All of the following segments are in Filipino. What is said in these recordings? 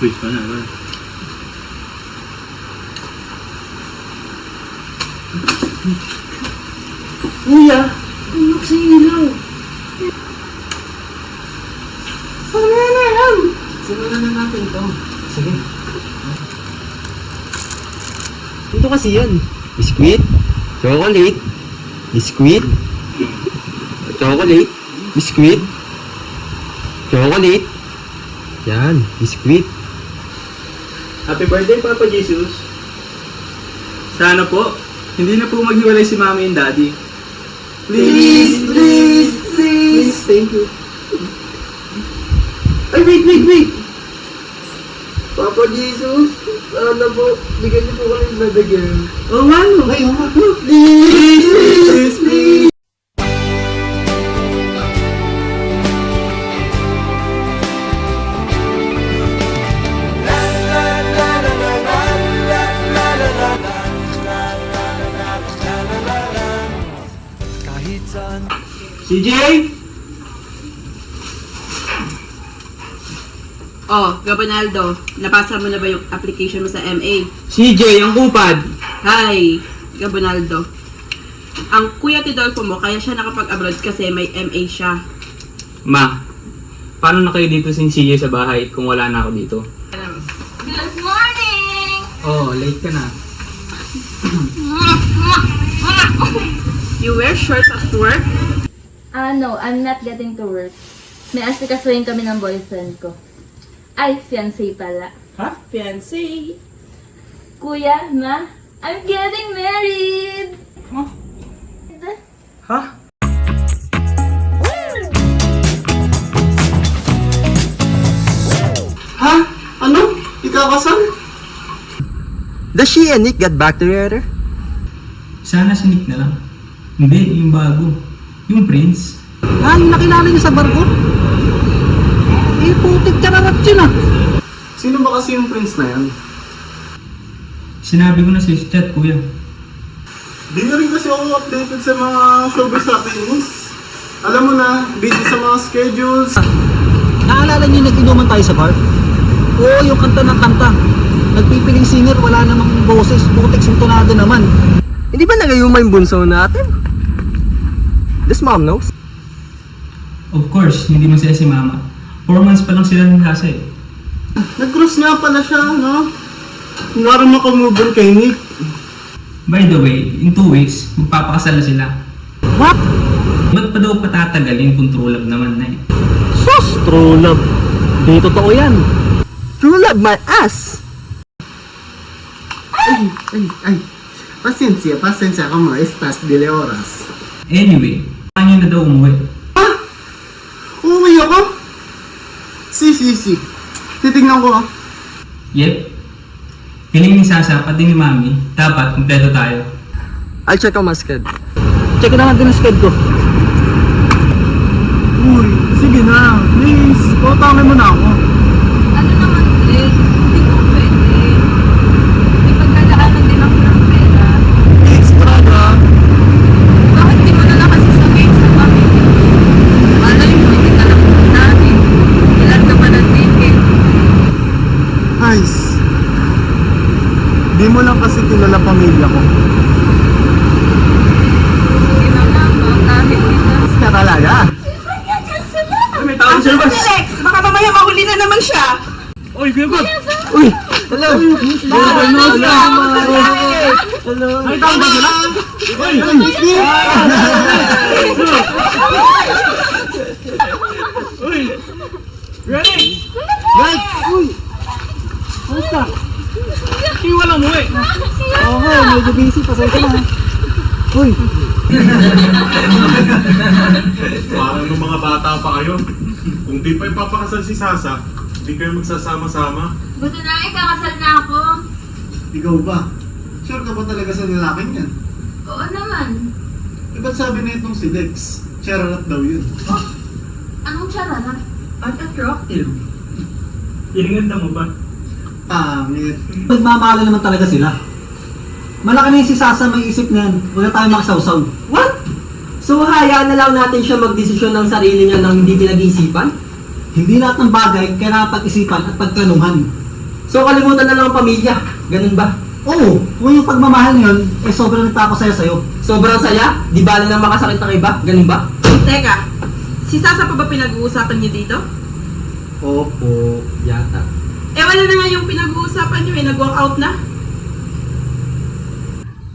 Quiz ka na, ba? Kuya, tulog sa ilaw. Sana na yan. Simulan na natin ito. Sige. Ito kasi yan. Biskuit, chocolate, biskuit, chocolate, biskuit, chocolate. Yan, biskuit. Happy birthday, Papa Jesus. Sana po, hindi na po maghiwalay si Mami and Daddy. Please, please, please. Thank you. Ay, wait. Papa Jesus, sana po, bigyan niyo po kami ng bibigyan. Oo nga, no? Ay, please. CJ! Oh, Gabonaldo, napasa mo na ba yung application mo sa MA? CJ, ang kupad! Hi, Gabonaldo. Ang Kuya Tidolfo mo, kaya siya nakapag-abroad kasi may MA siya. Ma, paano na kayo dito sin CJ sa bahay kung wala na ako dito? Good morning! Oh, late ka na. You wear shorts at work? No, I'm not getting to work. May asikasuhin kami ng boyfriend ko. Ay, fiancé pala. Ha? Fiancé. Kuya, ma, I'm getting married! Ha? Ha? Ano? Ikakasal? Does she and Nick get back together? Sana si Nick na lang. Hindi, yung bago. Yung prince. Ha? Yung nakilala niyo sa barko? Eh, putik kararat yun ah. Sino ba kasi yung prince na yan? Sinabi ko na sa chat, kuya. Di na rin kasi ako updated sa mga showbiz happenings. Alam mo na, busy sa mga schedules. Naalala niyo nag-inuman tayo sa bar? Oo, yung kanta ng kanta. Nagpipiling singer, wala namang boses, butik sintonado naman. Hindi ba nagayuma yung bunso natin? Does mom knows? Of course, hindi masaya si mama. 4 months pa lang sila ng hasa eh. Nag-cruise nga pala siya, no? Naroon makamove on kay Nick. By the way, in 2 weeks, magpapakasal na sila. What? Ba't pa daw patatagalin kung true love naman na eh? Sus, true love. Di totoo yan. True love my ass! Ay. Pasensya ka mga estas de oras. Anyway, kanya na daw umuwi. Ha? Uuwi ako? Si. Titignan ko ah. Yep. Piling ni Sasa, pati ni Mami, dapat kumpleto tayo. I'll check on my schedule. Check na natin ang schedule ko. Uy, sige na. Please, pautangin mo na ako. Ano naman, Greg? Hindi ko pwede. May pagkadaanan din ako ng pera. Please, brother. Bakit di mo na lang kasi sabihin sa pamilya? Malay mo, hindi ka lang namin. Ilan ka pa ng ticket? Guys, di mo lang kasi kilala pamilya ko. Hindi na lang, kahit kita. Ka talaga? May tao siya ba? Rex, baka mamaya mahuli na naman siya. Oy, kuya ba? Uy! Hello! May tao ba sila? Uy! Ready? Guys! Uy! Basta! Yung walang umuwi. Oo, medyo busy. Pasensya na. Uy! Parang nung mga bata pa kayo. Kung di pa ipapakasal si Sasa, di kayo magsasama-sama. Buti na ikakasal na ako. Ikaw ba? Sure ka ba talaga sa lalaking yan? Oo naman. Eh, ba't sabi na itong si Dex? Chararat daw yun. Anong charana? At attractive. Iringanda mo ba? Pangit. Nagmamahal naman talaga sila. Malaki na yung si Sasa may isip na yan. Huwag na tayo makasawsaw. What? So hayaan na lang natin siya magdesisyon ng sarili niya nang hindi pinag-iisipan? Hindi lahat ng bagay kailangan pag-isipan at pagplanuhan. So kalimutan na lang ang pamilya. Ganun ba? Oo, kung yung pagmamahal yun, sobrang nagpapasaya sa'yo. Sobrang saya? Di bali nang makasakit ng iba? Ganun ba? Teka, si Sasa pa ba pinag-uusapan niyo dito? Opo, yata. Eh wala na nga yung pinag-uusapan niyo eh, nag-walk out na.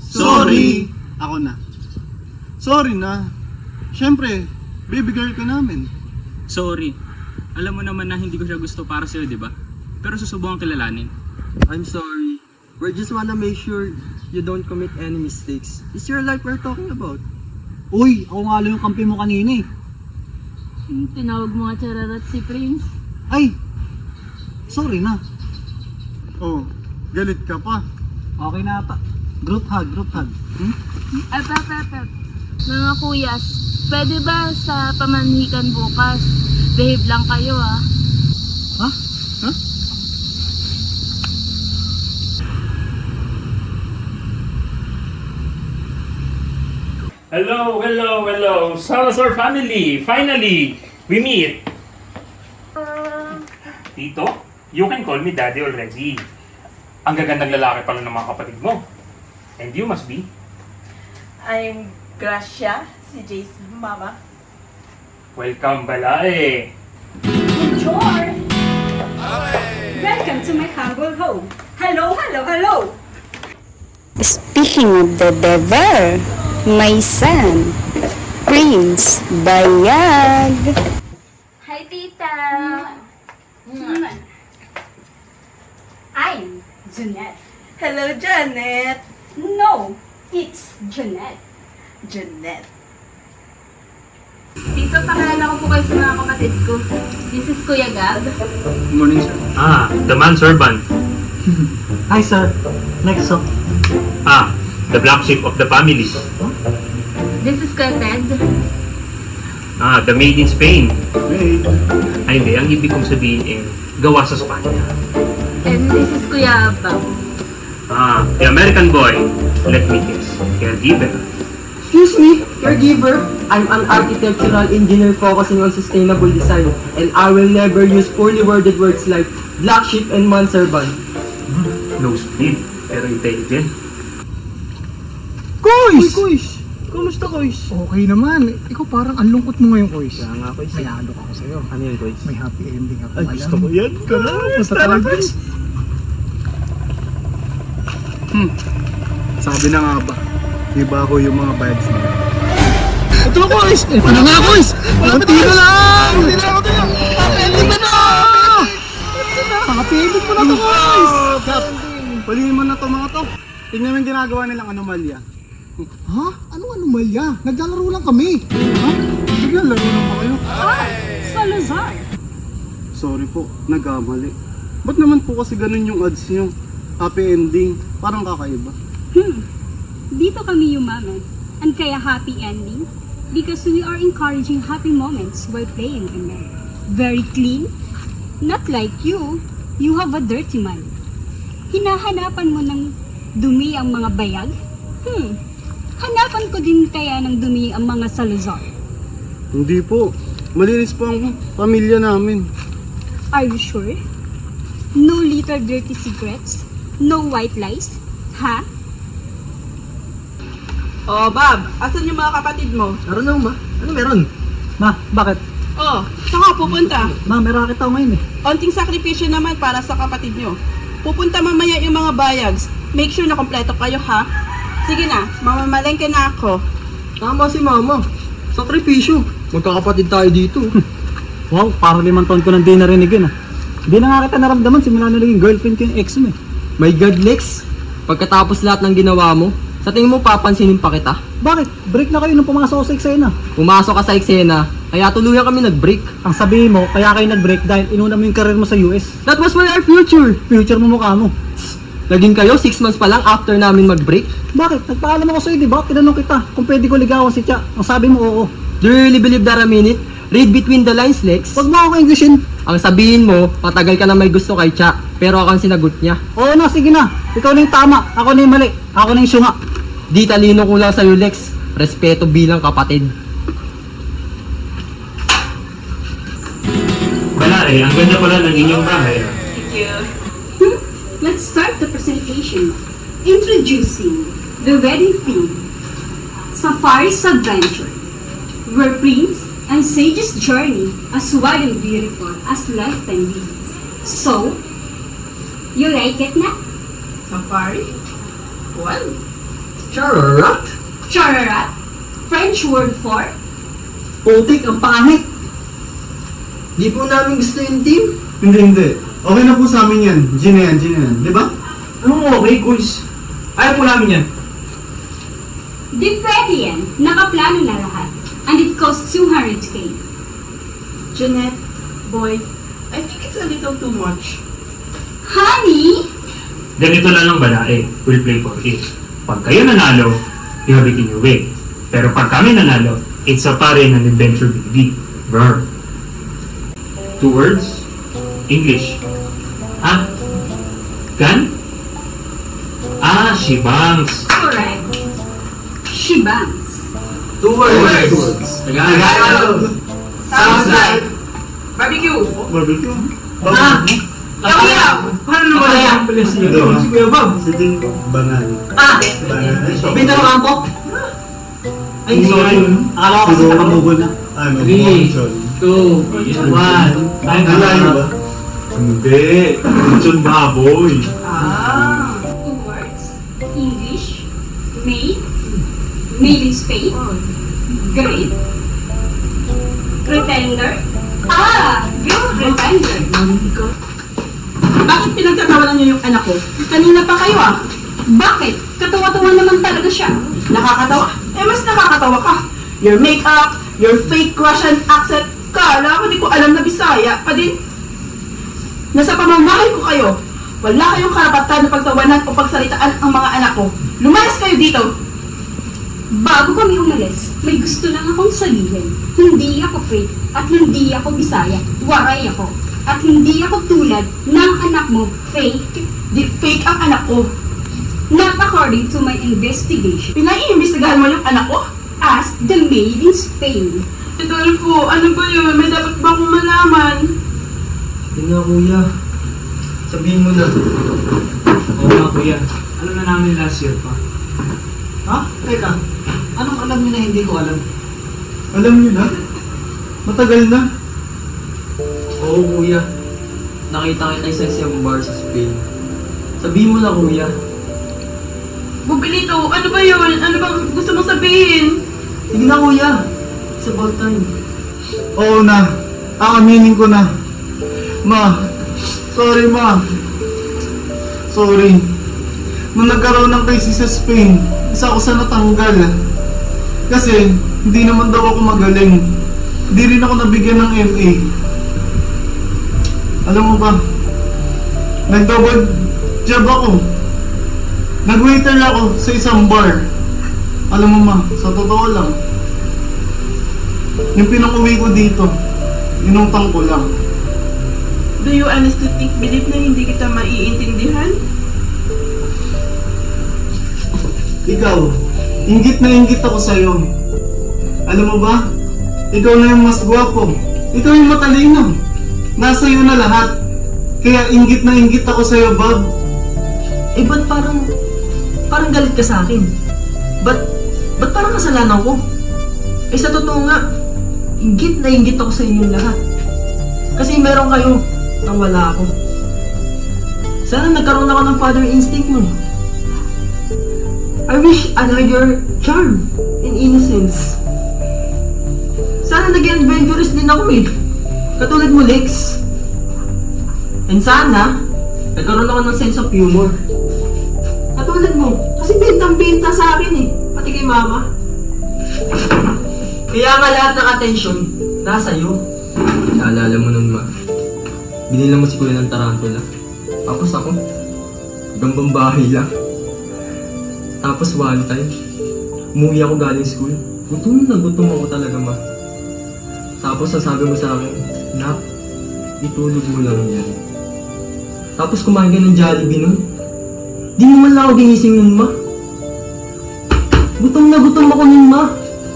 Sorry! Ako na. Sorry na. Siyempre, baby girl ka namin. Sorry. Alam mo naman na hindi ko siya gusto para sa'yo, di ba? Pero susubukan kilalanin. I'm sorry. We just wanna make sure you don't commit any mistakes. It's your life we're talking about. Uy, ako nga lang yung kampi mo kanina eh. Tinawag mo nga chararat si Prince. Ay, sorry na. Oh, galit ka pa. Okay na ata. Group hug, group hug. Mga kuyas, pwede ba sa pamanhikan bukas? Behave lang kayo ah. Ha? Ha? Hello, hello, hello, Salazar family! Finally, we meet! Tito, you can call me daddy already. Ang gagandang lalaki pala ng mga kapatid mo. And you must be? I'm Gracia, si Jay's mama. Welcome, balae! Bonjour! Welcome to my humble home. Hello, hello, hello! Speaking of the devil, my son, Prince Bayag. Hi, tita! I'm Jeanette. Hello, Janet! No, it's Jeanette. Janet. Tito, pakilala ko po kayo sa mga kapatid ko. This is Kuya Gab. Good morning, sir. Ah, the man servant. Hi sir, next up. Ah, the black sheep of the family. This is Kuya Ted. Ah, the maid in Spain. Hey, Ay, hindi. Ang ibig kong sabihin eh, gawa sa Spanya. And this is Kuya Bam. Ah, the American boy. Let me guess. Caregiver. Excuse me, caregiver. I'm an architectural engineer focusing on sustainable design, and I will never use poorly worded words like black sheep and manservant. No speed, pero intelligent. Kois! Kuys! Kumusta, Kuys? Okay naman. Ikaw parang ang lungkot mo ngayon, Kois. Kaya nga, Kuys. May alok ako sa'yo. Ano yun, Kuys? May happy ending ako. Ay, alam. gusto ko yan. Basta talaga. sabi na nga ba, iba ko yung mga vibes nila. Ito, Kois! Ito na nga, Kois! Kunti na lang! Kunti na ako tayo! Happy ending na na! Happy ending mo na to, Kois! Palingin mo na to mga to. Tingnan mo yung ginagawa nilang anomalya. Ha? Anong anomalya? Naglalaro lang kami. Ha? Sige, laro lang pa kayo. Salazar! Sorry po, nagkamali. Ba't naman po kasi ganun yung ads nyo? Happy ending, parang kakaiba. Dito kami yumaman. And kaya happy ending? Because we are encouraging happy moments while playing in them. Very clean? Not like you. You have a dirty mind. Hinahanapan mo ng dumi ang mga bayag? Hanapan ko din kaya ng dumi ang mga Salazar. Hindi po, malinis po ang pamilya namin. Are you sure? No little dirty secrets? No white lies? Ha? Oh, Bob, asan yung mga kapatid mo? Naroon naman ba? Ano meron? Ma, bakit? Oh, saan ka pupunta? Ma, may racket ako ngayon eh. Onting sakripisyo naman para sa kapatid nyo. Pupunta mamaya yung mga bayags. Make sure na kompleto kayo, ha? Sige na, mamamalengke na ako. Tama si Mama. Sakripisyo. Magkakapatid tayo dito. Wow, parang 5 taon ko nang di narinig yun ah. Hindi na nga kita naramdaman simula na naging girlfriend ko yung ex mo eh. My God, Lex. Pagkatapos lahat ng ginawa mo, sa tingin mo papansinin pa kita? Bakit? Break na kayo nung pumasok ko sa eksena. Pumasok ka sa eksena, kaya tuluyan kami nag-break. Ang sabihin mo, kaya kayo nag-break dahil inuna mo yung career mo sa US. That was for our future. Future mo mukha mo. Naging kayo 6 months pa lang after namin mag-break. Bakit? Nagpaalam ako sa'yo, di ba? Tinanong kita kung pwede ko ligawan si Tia. Ang sabi mo, oo. Do you really believe that a minute? Read between the lines, Lex. Huwag mo ako Englishin. Ang sabihin mo, patagal ka na may gusto kay Cha, pero ako ang sinagot niya. Oo na, sige na. Ikaw na yung tama. Ako na yung mali. Ako na yung syunga. Di talino ko lang sa'yo, Lex. Respeto bilang kapatid. Wala eh, ang ganda pala ng inyong bahay. Thank you. let's start the presentation. Introducing the wedding theme, Safari's Adventure, where Prince and Sage's journey as wide and beautiful as lifetime begins. So, you like it na? Safari? Well, Chararat? Chararat, French word for Putik, ang pangit! Di po namin gusto yung team. Hindi. Okay na po sa amin yan. G na yan. Di ba? Anong okay, guys? Ayaw po namin yan. Di pwede yan. Nakaplano na lahat. And it costs 200k. Jeanette, boy, I think it's a little too much. Honey! Ganito na lang balae, we'll play for it. Pag kayo nanalo, you have it in your way. Pero pag kami nanalo, it's a pare ng adventure baby. Brr. 2 words? English. Ah? Gun? Ah, shibangs. Correct. She bangs. 2 words. Tagalog. Sounds like Barbecue! Barbecue. Ah! Yaw-yaw! Paano naman ang pala siya? Ito. Si Kuya Bob. Si Dingo. Banal. Ah! Banal. Benta ng kampo? Ay, Hindi. sorry. Akala ko kasi Siguro. nakamubol na. Ano? 3, Option. 2, 1. Ay, Malayo ba? Hindi. Lechon baboy. Ah! 2 words. English. Made. Made in Spain. Great. Pretender. Ah! Good pretender. Bakit pinagtatawanan niyo yung anak ko? Kanina pa kayo ah. Bakit? Katawa-tawa naman talaga siya. Nakakatawa? Eh, mas nakakatawa ka. Your makeup, your fake Russian accent. Kala ko di ko alam na Bisaya pa din. Nasa pamamahay ko kayo. Wala kayong karapatan na pagtawanan o pagsalitaan ang mga anak ko. Lumayas kayo dito. Bago kami umalis, may gusto lang akong sabihin. Hindi ako fake at hindi ako Bisaya. Waray ako. At hindi ako tulad ng anak mo, fake. Di fake ang anak ko. Not according to my investigation. Pinaiimbestigahan mo yung anak ko? As the made in Spain. Rodolfo, ano ba yun? May dapat ba akong malaman? Yun na, kuya. Sabihin mo na. Oo nga, Kuya. Alam na namin last year pa. Ha? Teka. Anong alam niyo na hindi ko alam? Alam niyo na? Matagal na. Oo, kuya. Nakita kita sa isang bar sa Spain. Sabihin mo na, kuya. Bubilito, ano ba yun? Ano bang gusto mong sabihin? Sige na, kuya. It's about time. Oo na. Aaminin ko na. Ma. Sorry, ma. Sorry. Nung nagkaroon ng crisis sa Spain, isa ako sa natanggal. Kasi, hindi naman daw ako magaling. Hindi rin ako nabigyan ng MA. Alam mo ba, nag-double job ako. Nag-waiter ako sa isang bar. Alam mo ma, sa totoo lang, yung pinang-uwi ko dito, inutang ko lang. Do you honestly believe na hindi kita maiintindihan? Ikaw, inggit na inggit ako sa'yo. Alam mo ba, ikaw na yung mas gwapo. Ikaw yung matalino. Nasa iyo na lahat. Kaya inggit na inggit ako sa'yo, Bob. Eh, ba't parang galit ka sa akin? Ba't parang kasalanan ko? Eh, sa totoo nga, inggit na inggit ako sa inyong lahat. Kasi meron kayo nang wala ako. Sana nagkaroon ako ng father instinct mo. I wish I had your charm and innocence. Sana naging adventurous din ako eh. Katulad mo, Lex. And sana, nagkaroon ako ng sense of humor. Katulad mo, kasi bintang-binta sa akin eh. Pati kay mama. Kaya nga lahat ng attention, nasa iyo. Naalala mo nun, ma. Binila mo si Kuya ng tarantula. Tapos ako, gambang bahay lang. Tapos one time, umuwi ako galing school. Gutom na gutom ako talaga, ma. Tapos sasabi mo sa akin, Nak, itulog mo lang yan. Tapos kumain ka ng Jollibee nun. Di mo man lang ako ginising nun, ma. Gutom na gutom ako nun, ma.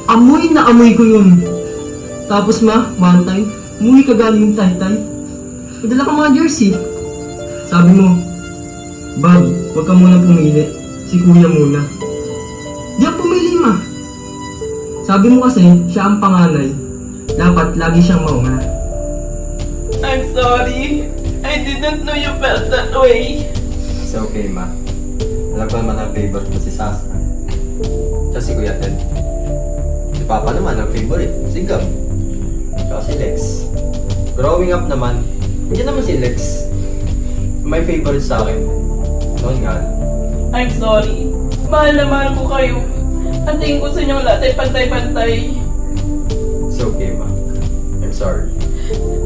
Amoy na amoy ko yun. Tapos, ma, one time, umuwi ka galing ng Taytay. Padala ka mga jersey. Sabi mo, Bob, huwag ka muna pumili. Si kuya muna. Di ako pumili, ma. Sabi mo kasi, siya ang panganay. Dapat lagi siyang mauna. I'm sorry. I didn't know you felt that way. It's okay, ma. Alam ko naman ang favorite mo si Sasa. Tsaka si Kuya Ted. Si Papa naman ang favorite, si Gab. Tsaka si Lex. Growing up naman, hindi naman si Lex. May favorite sa akin. Noon nga. I'm sorry. Mahal na mahal ko kayo. Ang tingin ko sa inyong lahat ay pantay-pantay. It's okay, ma. I'm sorry.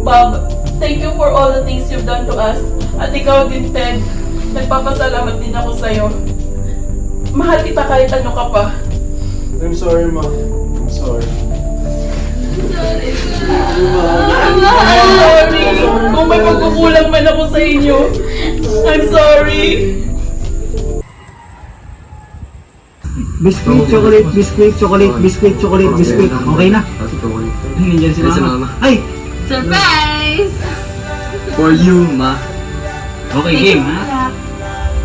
Bob, thank you for all the things you've done to us. At ikaw din, Ted. Nagpapasalamat din ako sa'yo. Mahal kita kahit ano ka pa. I'm sorry, ma. I'm sorry. I'm sorry. Kung may pagkukulang man ako sa inyo. I'm sorry. Biscuit, chocolate, biscuit, chocolate, biscuit, chocolate, biscuit. Okay na. Nandiyan si mama. Ay! Surprise! For you, ma. Okay, game, ha?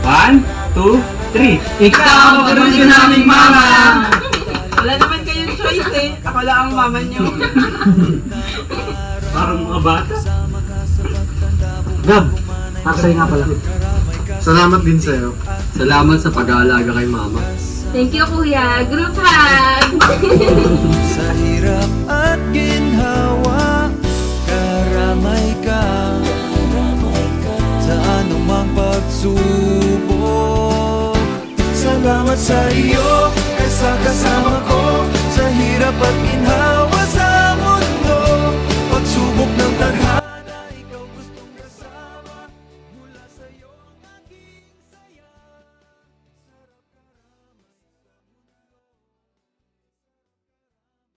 1, 2, 3. Ikaw ang pagkaroon naming mama! Wala naman kayong choice eh. Ako lang ang mama niyo. Parang mga bata. Gab, para sa'yo nga pala. Salamat din sa'yo. Salamat sa pag-aalaga kay mama. Thank you, Kuya. Group hug! Sa hirap at ginhawa, karamay ka sa anumang pagsubok. Salamat sa iyo, sa kasama ko sa hirap at ginhawa.